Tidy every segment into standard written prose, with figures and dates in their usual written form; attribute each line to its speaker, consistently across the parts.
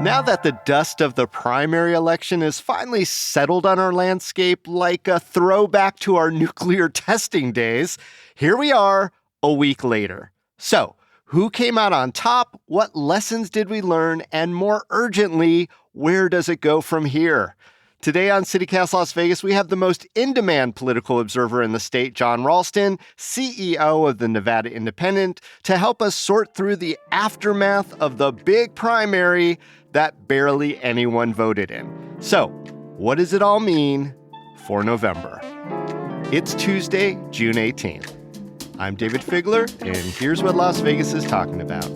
Speaker 1: Now that the dust of the primary election is finally settled on our landscape like a throwback to our nuclear testing days, here we are a week later. So, who came out on top? What lessons did we learn? And more urgently, where does it go from here? Today on CityCast Las Vegas, we have the most in-demand political observer in the state, Jon Ralston, CEO of the Nevada Independent, to help us sort through the aftermath of the big primary that barely anyone voted in. So, what does it all mean for November? It's Tuesday, June 18th. I'm Dayvid Figler, and here's what Las Vegas is talking about.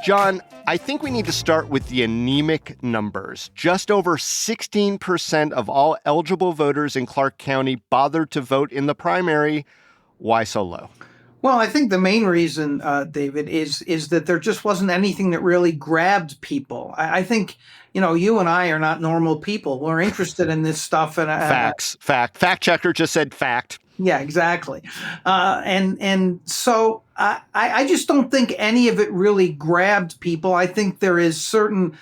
Speaker 1: Jon, I think we need to start with the anemic numbers. Just over 16% of all eligible voters in Clark County bothered to vote in the primary. Why so low?
Speaker 2: Well, I think the main reason, David, is that there just wasn't anything that really grabbed people. I think, you and I are not normal people. We're interested in this stuff. And
Speaker 1: Facts. Fact checker just said fact.
Speaker 2: Yeah, exactly. And so I just don't think any of it really grabbed people. I think there is certain,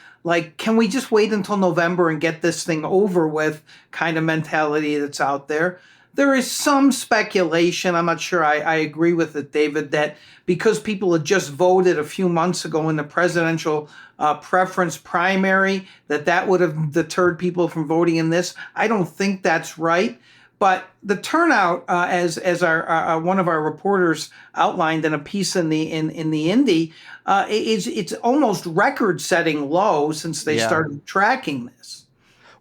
Speaker 2: can we just wait until November and get this thing over with kind of mentality that's out there. There is some speculation, I'm not sure I agree with it, David, that because people had just voted a few months ago in the presidential preference primary, that would have deterred people from voting in this. I don't think that's right. But the turnout, as our one of our reporters outlined in a piece in the Indy, it's almost record-setting low since they started tracking this.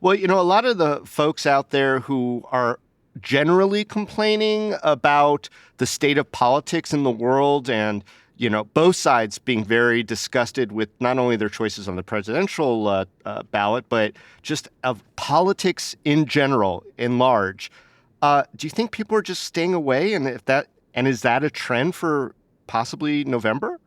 Speaker 1: Well, a lot of the folks out there who are generally complaining about the state of politics in the world and, both sides being very disgusted with not only their choices on the presidential ballot, but just of politics in general, in large. Do you think people are just staying away? And is that a trend for possibly November?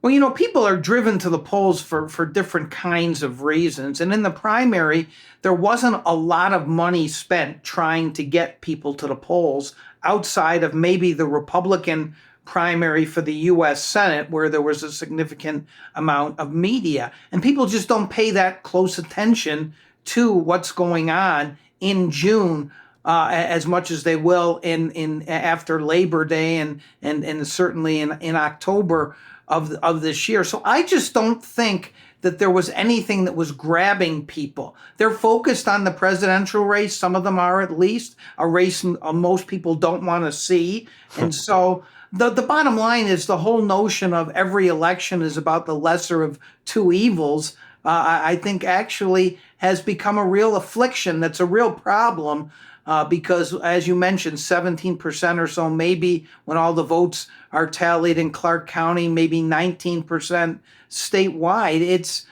Speaker 2: Well, people are driven to the polls for different kinds of reasons. And in the primary, there wasn't a lot of money spent trying to get people to the polls outside of maybe the Republican primary for the U.S. Senate, where there was a significant amount of media. And people just don't pay that close attention to what's going on in June as much as they will in after Labor Day and certainly in October of this year. So I just don't think that there was anything that was grabbing people. They're focused on the presidential race. Some of them are, at least, a race most people don't want to see. And so the bottom line is the whole notion of every election is about the lesser of two evils, I think actually has become a real affliction. That's a real problem. Because, as you mentioned, 17% or so, maybe when all the votes are tallied in Clark County, maybe 19% statewide.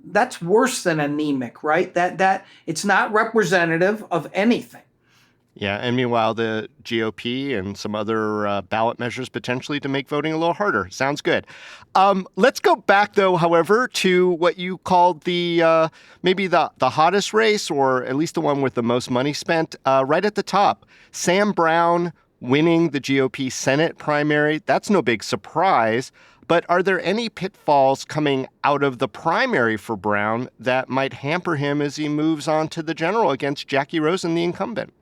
Speaker 2: That's worse than anemic, right? That it's not representative of anything.
Speaker 1: Yeah, and meanwhile, the GOP and some other ballot measures potentially to make voting a little harder. Sounds good. Let's go back, though, however, to what you called the maybe the hottest race, or at least the one with the most money spent, right at the top. Sam Brown winning the GOP Senate primary. That's no big surprise. But are there any pitfalls coming out of the primary for Brown that might hamper him as he moves on to the general against Jackie Rosen, the incumbent?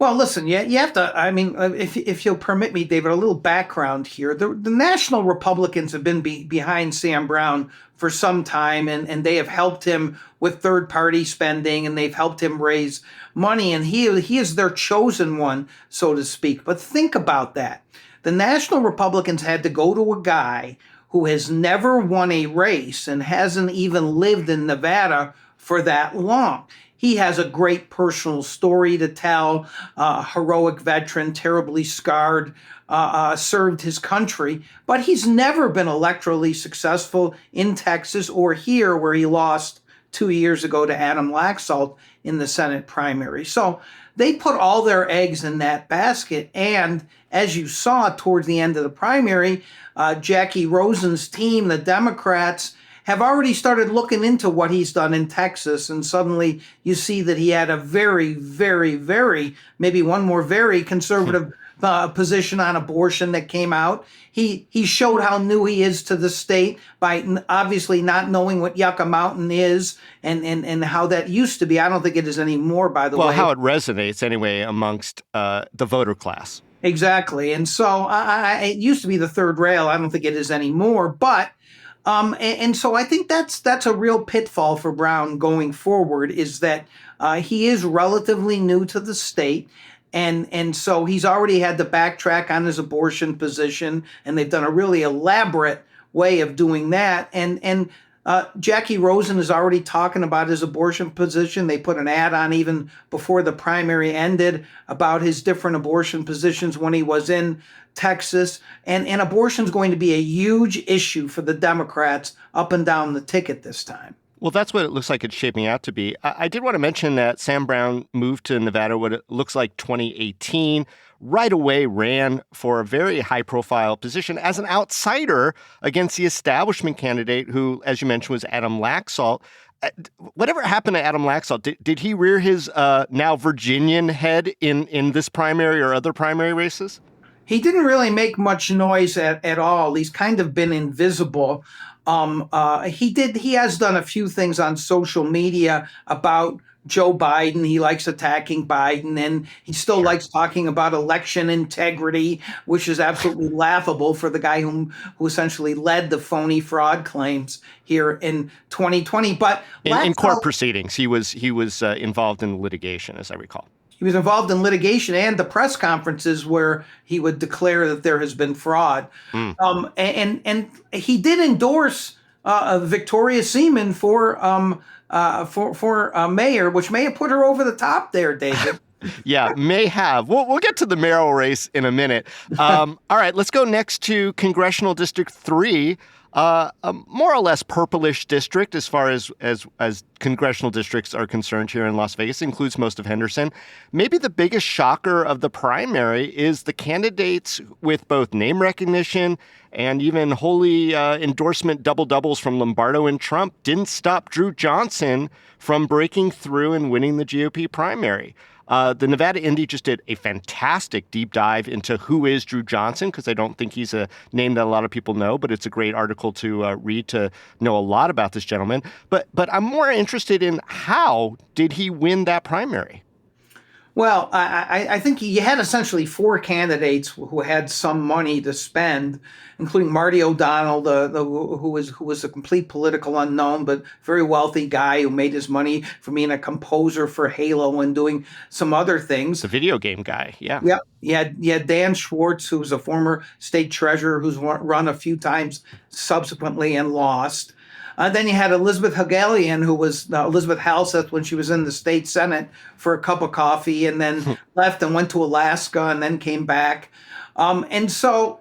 Speaker 2: Well, listen, you have to, if you'll permit me, David, a little background here. The national Republicans have been behind Sam Brown for some time, and they have helped him with third-party spending, and they've helped him raise money, and he is their chosen one, so to speak. But think about that. The national Republicans had to go to a guy who has never won a race and hasn't even lived in Nevada for that long. He has a great personal story to tell, heroic veteran, terribly scarred, served his country, but he's never been electorally successful in Texas or here, where he lost 2 years ago to Adam Laxalt in the Senate primary. So they put all their eggs in that basket. And as you saw towards the end of the primary, Jackie Rosen's team, the Democrats, have already started looking into what he's done in Texas. And suddenly you see that he had a very, very, very, maybe one more very conservative position on abortion that came out. He showed how new he is to the state by obviously not knowing what Yucca Mountain is and how that used to be. I don't think it is anymore, by the way.
Speaker 1: Well, how it resonates anyway amongst the voter class.
Speaker 2: Exactly. And so it used to be the third rail. I don't think it is anymore. But and so I think that's a real pitfall for Brown going forward, is that he is relatively new to the state. And so he's already had to backtrack on his abortion position, and they've done a really elaborate way of doing that. And Jackie Rosen is already talking about his abortion position. They put an ad on even before the primary ended about his different abortion positions when he was in Texas. And abortion is going to be a huge issue for the Democrats up and down the ticket this time.
Speaker 1: Well, that's what it looks like it's shaping out to be. I did want to mention that Sam Brown moved to Nevada, what it looks like 2018, right away ran for a very high-profile position as an outsider against the establishment candidate who, as you mentioned, was Adam Laxalt. Whatever happened to Adam Laxalt? Did he rear his now Virginian head in this primary or other primary races?
Speaker 2: He didn't really make much noise at all. He's kind of been invisible. He has done a few things on social media about Joe Biden. He likes attacking Biden, and he still likes talking about election integrity, which is absolutely laughable for the guy who essentially led the phony fraud claims here in 2020. But
Speaker 1: in court proceedings, he was involved in litigation, as I recall.
Speaker 2: He was involved in litigation and the press conferences where he would declare that there has been fraud. And he did endorse Victoria Seaman for mayor, which may have put her over the top there, David.
Speaker 1: Yeah, may have. We'll get to the mayoral race in a minute. All right, let's go next to Congressional District 3. A more or less purplish district as far as congressional districts are concerned here in Las Vegas. It includes most of Henderson. Maybe the biggest shocker of the primary is the candidates with both name recognition and even holy endorsement double-doubles from Lombardo and Trump didn't stop Drew Johnson from breaking through and winning the GOP primary. The Nevada Indy just did a fantastic deep dive into who is Drew Johnson, because I don't think he's a name that a lot of people know, but it's a great article to read to know a lot about this gentleman. But I'm more interested in how did he win that primary?
Speaker 2: Well, I think you had essentially four candidates who had some money to spend, including Marty O'Donnell, who was a complete political unknown, but very wealthy guy who made his money from being a composer for Halo and doing some other things.
Speaker 1: The video game guy, yeah.
Speaker 2: Yep. You had Dan Schwartz, who's a former state treasurer who's run a few times subsequently and lost. Then you had Elizabeth Hegelian, who was Elizabeth Halseth when she was in the state Senate for a cup of coffee and then left and went to Alaska and then came back. And so,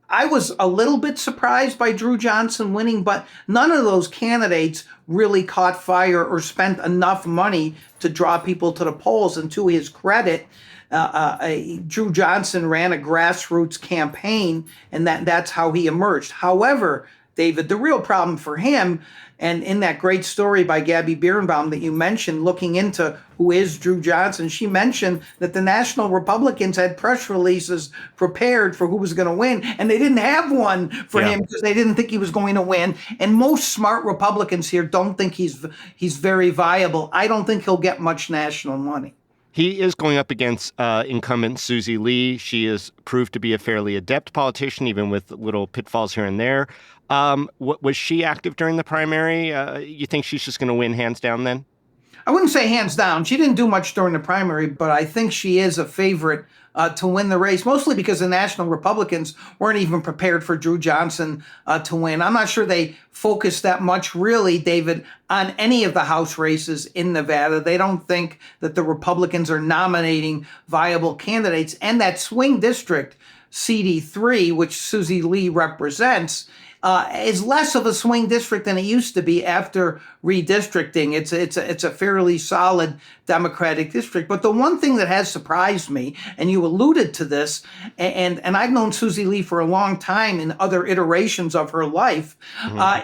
Speaker 2: I was a little bit surprised by Drew Johnson winning, but none of those candidates really caught fire or spent enough money to draw people to the polls. And to his credit, Drew Johnson ran a grassroots campaign, and that's how he emerged. However, David, the real problem for him, and in that great story by Gabby Birnbaum that you mentioned, looking into who is Drew Johnson, she mentioned that the National Republicans had press releases prepared for who was going to win, and they didn't have one for him because they didn't think he was going to win. And most smart Republicans here don't think he's very viable. I don't think he'll get much national money.
Speaker 1: He is going up against incumbent Susie Lee. She is proved to be a fairly adept politician, even with little pitfalls here and there. Was she active during the primary? You think she's just going to win hands down then?
Speaker 2: I wouldn't say hands down. She didn't do much during the primary, but I think she is a favorite to win the race, mostly because the National Republicans weren't even prepared for Drew Johnson to win. I'm not sure they focused that much, really, David, on any of the House races in Nevada. They don't think that the Republicans are nominating viable candidates. And that swing district, CD3, which Susie Lee represents, is less of a swing district than it used to be after redistricting. It's a fairly solid Democratic district. But the one thing that has surprised me, and you alluded to this, and I've known Susie Lee for a long time in other iterations of her life,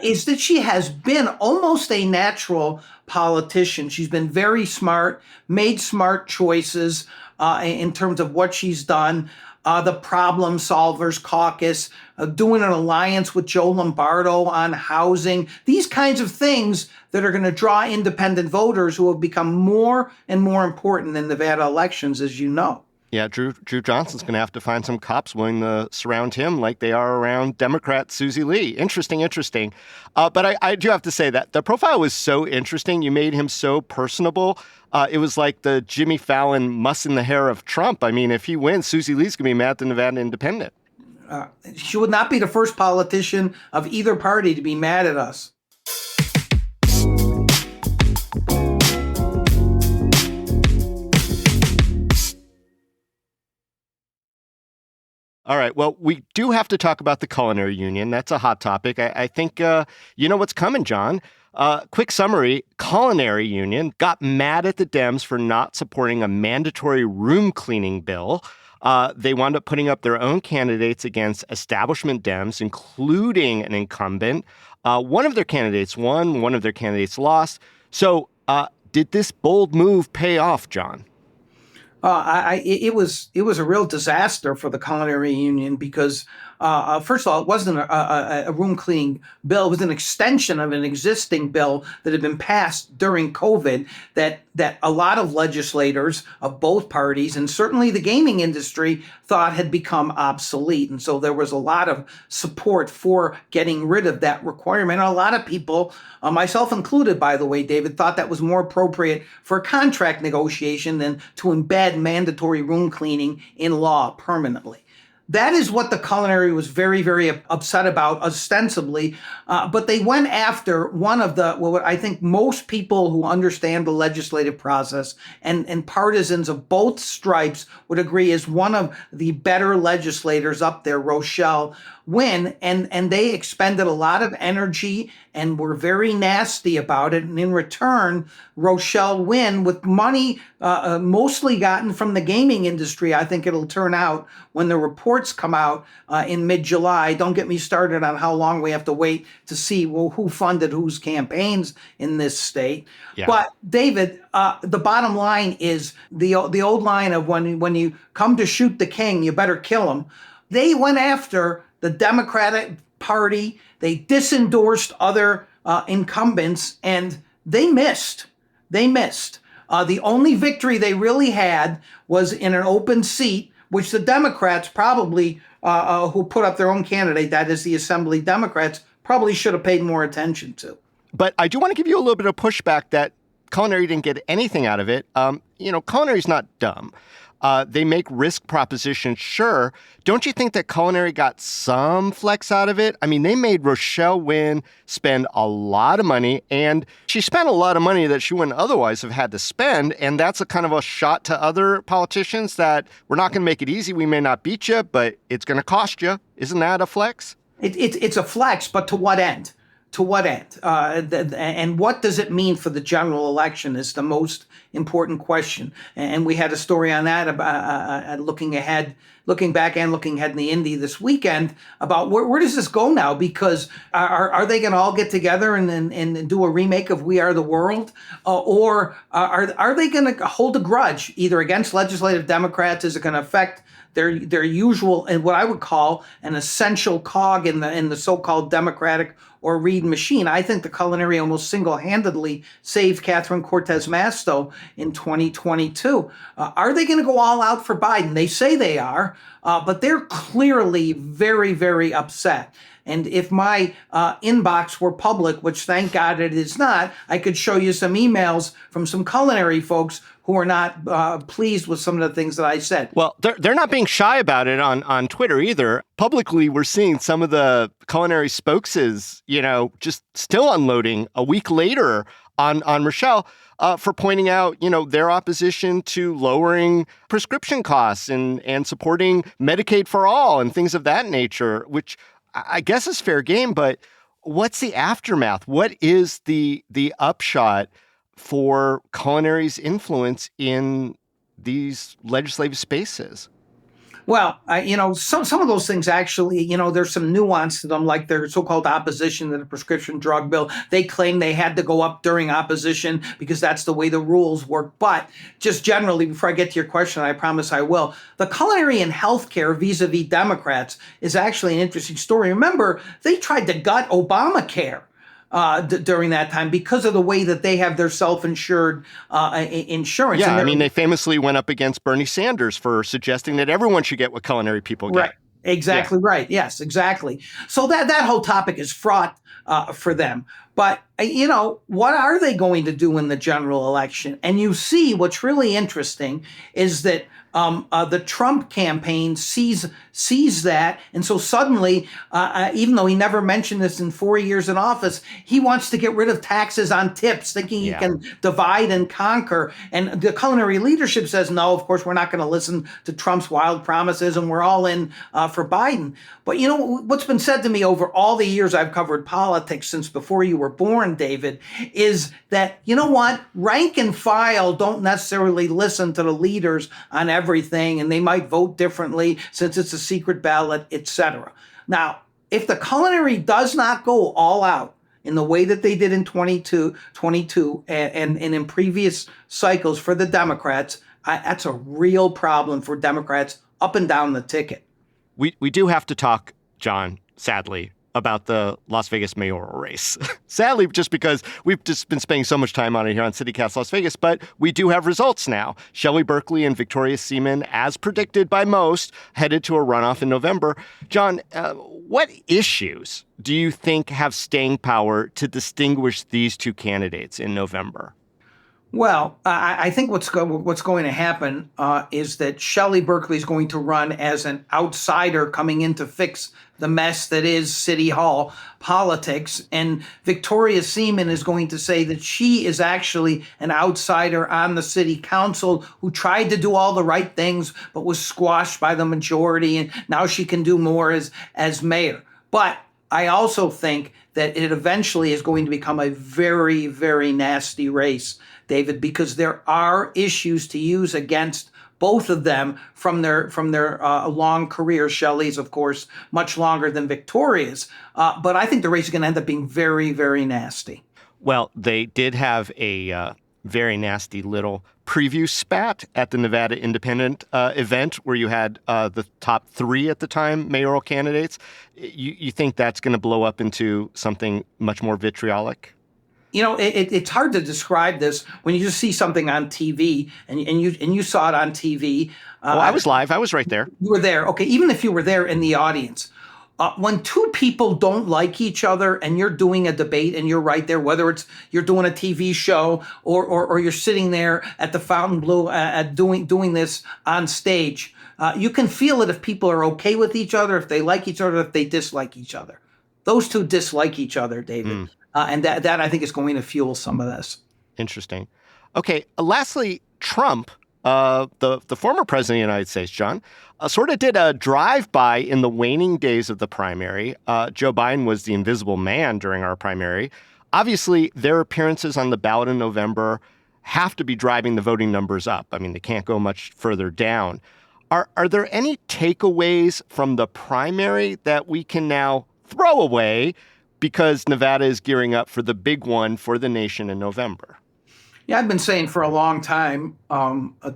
Speaker 2: is that she has been almost a natural politician. She's been very smart, made smart choices in terms of what she's done. The Problem Solvers Caucus, doing an alliance with Joe Lombardo on housing, these kinds of things that are going to draw independent voters who have become more and more important in Nevada elections, as you know.
Speaker 1: Yeah, Drew Johnson's going to have to find some cops willing to surround him like they are around Democrat Susie Lee. Interesting. But I do have to say that the profile was so interesting. You made him so personable. It was like the Jimmy Fallon muss in the hair of Trump. I mean, if he wins, Susie Lee's going to be mad at the Nevada Independent.
Speaker 2: She would not be the first politician of either party to be mad at us.
Speaker 1: All right. Well, we do have to talk about the Culinary Union. That's a hot topic. I think you know what's coming, John. Quick summary. Culinary Union got mad at the Dems for not supporting a mandatory room cleaning bill. They wound up putting up their own candidates against establishment Dems, including an incumbent. One of their candidates won. One of their candidates lost. So did this bold move pay off, John?
Speaker 2: It was a real disaster for the Culinary Union because, first of all, it wasn't a room cleaning bill. It was an extension of an existing bill that had been passed during COVID that a lot of legislators of both parties, and certainly the gaming industry, thought had become obsolete. And so there was a lot of support for getting rid of that requirement. And a lot of people, myself included, by the way, David, thought that was more appropriate for a contract negotiation than to embed mandatory room cleaning in law permanently. That is what the Culinary was very, very upset about, ostensibly. But they went after one of what I think most people who understand the legislative process and partisans of both stripes would agree is one of the better legislators up there, Rochelle Wynn, and they expended a lot of energy and were very nasty about it. And in return, Rochelle Wynn, with money mostly gotten from the gaming industry, I think it'll turn out when the reports come out in mid-July. Don't get me started on how long we have to wait to see who funded whose campaigns in this state. Yeah. But David, the bottom line is the old line of when you come to shoot the king, you better kill him. They went after the Democratic Party. They disendorsed other incumbents, and they missed. The only victory they really had was in an open seat, which the Democrats probably, who put up their own candidate, that is the Assembly Democrats, probably should have paid more attention to.
Speaker 1: But I do want to give you a little bit of pushback that Culinary didn't get anything out of it. Culinary's not dumb. They make risk propositions, sure. Don't you think that Culinary got some flex out of it? I mean, they made Rochelle Wynn spend a lot of money, and she spent a lot of money that she wouldn't otherwise have had to spend, and that's a kind of a shot to other politicians that we're not going to make it easy. We may not beat you, but it's going to cost you. Isn't that a flex?
Speaker 2: It's a flex, but to what end? To what end? And what does it mean for the general election is the most important question. And we had a story on that about looking back and looking ahead in the Indy this weekend about where does this go now? Because are they going to all get together and do a remake of We Are the World? Or are they going to hold a grudge either against legislative Democrats? Is it going to affect their usual and what I would call an essential cog in the so-called Democratic or Reid machine? I think the Culinary almost single-handedly saved Catherine Cortez Masto in 2022. Are they going to go all out for Biden? They say they are, but they're clearly very, very upset. And if my inbox were public, which thank God it is not, I could show you some emails from some Culinary folks who are not pleased with some of the things that I said.
Speaker 1: Well, they're not being shy about it on Twitter either. Publicly, we're seeing some of the Culinary spokeses, just still unloading a week later on Rochelle for pointing out, their opposition to lowering prescription costs and supporting Medicaid for all and things of that nature, which I guess it's fair game, but what's the aftermath? What is the upshot for culinary's influence in these legislative spaces?
Speaker 2: Well, some of those things actually, there's some nuance to them, like their so-called opposition to the prescription drug bill. They claim they had to go up during opposition because that's the way the rules work. But just generally, before I get to your question, I promise I will, the culinary and healthcare vis-a-vis Democrats is actually an interesting story. Remember, they tried to gut Obamacare during that time because of the way that they have their self-insured insurance.
Speaker 1: Yeah, I mean, they famously went up against Bernie Sanders for suggesting that everyone should get what culinary people get.
Speaker 2: Right. Exactly right. Yes, exactly. So that whole topic is fraught for them. But, what are they going to do in the general election? And you see what's really interesting is that the Trump campaign sees that. And so suddenly, even though he never mentioned this in 4 years in office, he wants to get rid of taxes on tips, thinking he can divide and conquer. And the culinary leadership says, no, of course, we're not going to listen to Trump's wild promises, and we're all in for Biden. But what's been said to me over all the years I've covered politics since before you were born, David, is that, rank and file don't necessarily listen to the leaders on everything, and they might vote differently since it's a secret ballot, etc. Now, if the culinary does not go all out in the way that they did in 22 and in previous cycles for the Democrats, that's a real problem for Democrats up and down the ticket.
Speaker 1: We do have to talk, John, sadly, about the Las Vegas mayoral race. Sadly, just because we've just been spending so much time on it here on CityCast Las Vegas, but we do have results now. Shelley Berkley and Victoria Seaman, as predicted by most, headed to a runoff in November. John, what issues do you think have staying power to distinguish these two candidates in November?
Speaker 2: Well, I think what's going to happen is that Shelley Berkley is going to run as an outsider coming in to fix the mess that is City Hall politics. And Victoria Seaman is going to say that she is actually an outsider on the city council who tried to do all the right things, but was squashed by the majority. And now she can do more as mayor. But I also think that it eventually is going to become a very, very nasty race, David, because there are issues to use against both of them from their long careers. Shelley's, of course, much longer than Victoria's. But I think the race is going to end up being very, very nasty.
Speaker 1: Well, they did have a very nasty little preview spat at the Nevada Independent event where you had the top three at the time mayoral candidates. You think that's going to blow up into something much more vitriolic?
Speaker 2: It's hard to describe this when you just see something on TV, and you saw it on TV.
Speaker 1: I was live. I was right there.
Speaker 2: You were there. Okay, even if you were there in the audience. When two people don't like each other and you're doing a debate and you're right there, whether it's you're doing a TV show or you're sitting there at the Fontainebleau doing this on stage, you can feel it if people are okay with each other, if they like each other, if they dislike each other. Those two dislike each other, David. And that I think is going to fuel some of this.
Speaker 1: Interesting. Okay. Lastly, Trump, the former president of the United States, John, sort of did a drive-by in the waning days of the primary. Joe Biden was the invisible man during our primary. Obviously, their appearances on the ballot in November have to be driving the voting numbers up. I mean, they can't go much further down. Are there any takeaways from the primary that we can now throw away because Nevada is gearing up for the big one for the nation in November?
Speaker 2: Yeah, I've been saying for a long time,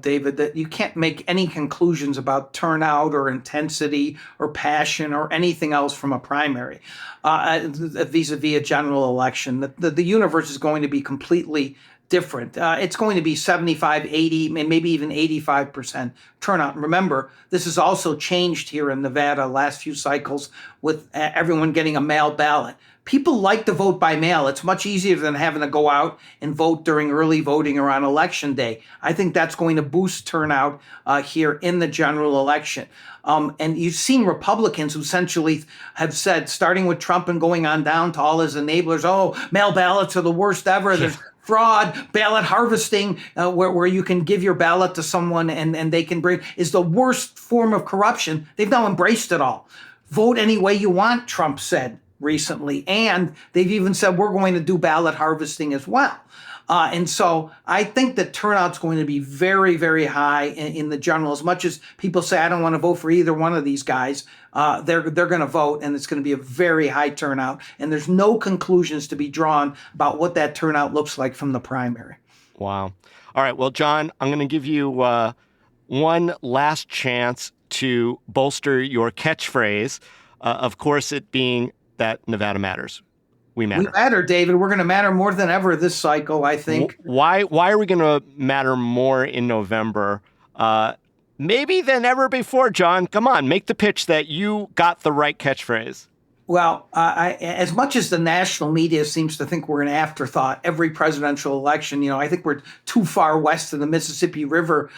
Speaker 2: David, that you can't make any conclusions about turnout or intensity or passion or anything else from a primary vis-a-vis a general election. The universe is going to be completely different. It's going to be 75, 80, maybe even 85% turnout. And remember, this has also changed here in Nevada last few cycles with everyone getting a mail ballot. People like to vote by mail. It's much easier than having to go out and vote during early voting or on election day. I think that's going to boost turnout here in the general election. And you've seen Republicans who essentially have said, starting with Trump and going on down to all his enablers, mail ballots are the worst ever. There's fraud, ballot harvesting, where you can give your ballot to someone and they can bring, is the worst form of corruption. They've now embraced it all. vote any way you want, Trump said recently. And they've even said we're going to do ballot harvesting as well. And so I think that turnout's going to be very, very high in the general. As much as people say, I don't want to vote for either one of these guys, they're going to vote, and it's going to be a very high turnout. And there's no conclusions to be drawn about what that turnout looks like from the primary.
Speaker 1: Wow. All right. Well, Jon, I'm going to give you one last chance to bolster your catchphrase. Of course, it being that Nevada matters. We matter.
Speaker 2: We matter, David. We're going to matter more than ever this cycle, I think.
Speaker 1: Why are we going to matter more in November? Maybe than ever before, Jon. Come on, make the pitch that you got the right catchphrase.
Speaker 2: Well, as much as the national media seems to think we're an afterthought every presidential election, I think we're too far west of the Mississippi River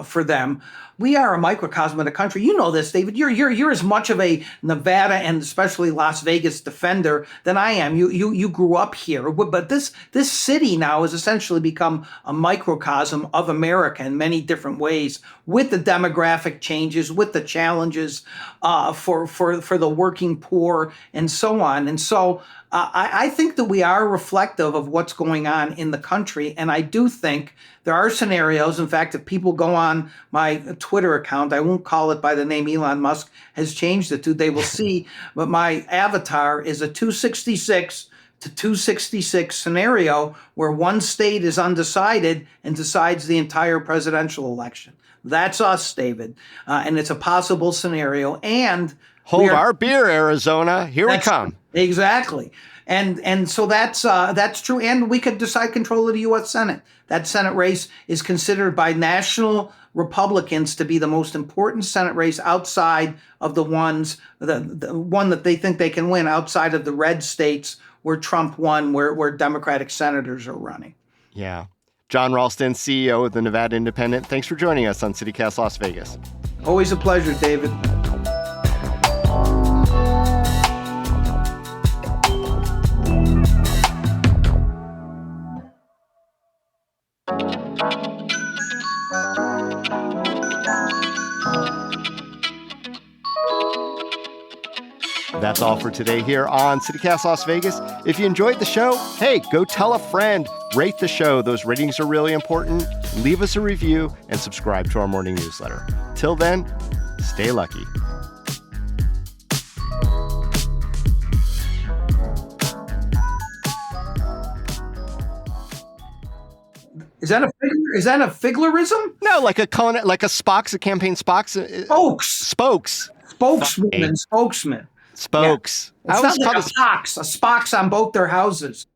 Speaker 2: for them. We are a microcosm of the country. You know this, David. You're as much of a Nevada and especially Las Vegas defender than I am. You grew up here, but this city now has essentially become a microcosm of America in many different ways, with the demographic changes, with the challenges for the working poor, and so on. And so I think that we are reflective of what's going on in the country. And I do think there are scenarios. In fact, if people go on my Twitter account, I won't call it by the name Elon Musk has changed it to, they will see, but my avatar is a 266 to 266 scenario where one state is undecided and decides the entire presidential election. That's us, David. And it's a possible scenario. And
Speaker 1: hold our beer, Arizona. Here we come.
Speaker 2: Exactly. And so that's true. And we could decide control of the U.S. Senate. That Senate race is considered by national Republicans to be the most important Senate race outside of the one that they think they can win outside of the red states where Trump won, where Democratic senators are running.
Speaker 1: Yeah. Jon Ralston, CEO of the Nevada Independent. Thanks for joining us on CityCast Las Vegas.
Speaker 2: Always a pleasure, David.
Speaker 1: That's all for today here on CityCast Las Vegas. If you enjoyed the show, hey, go tell a friend, rate the show. Those ratings are really important. Leave us a review and subscribe to our morning newsletter. Till then, stay lucky.
Speaker 2: Is that a Figlerism?
Speaker 1: No, like a Spock's, a campaign Spock's. Spokes.
Speaker 2: Spokesman.
Speaker 1: Spokes.
Speaker 2: Yeah. It's not like a Spock's on both their houses.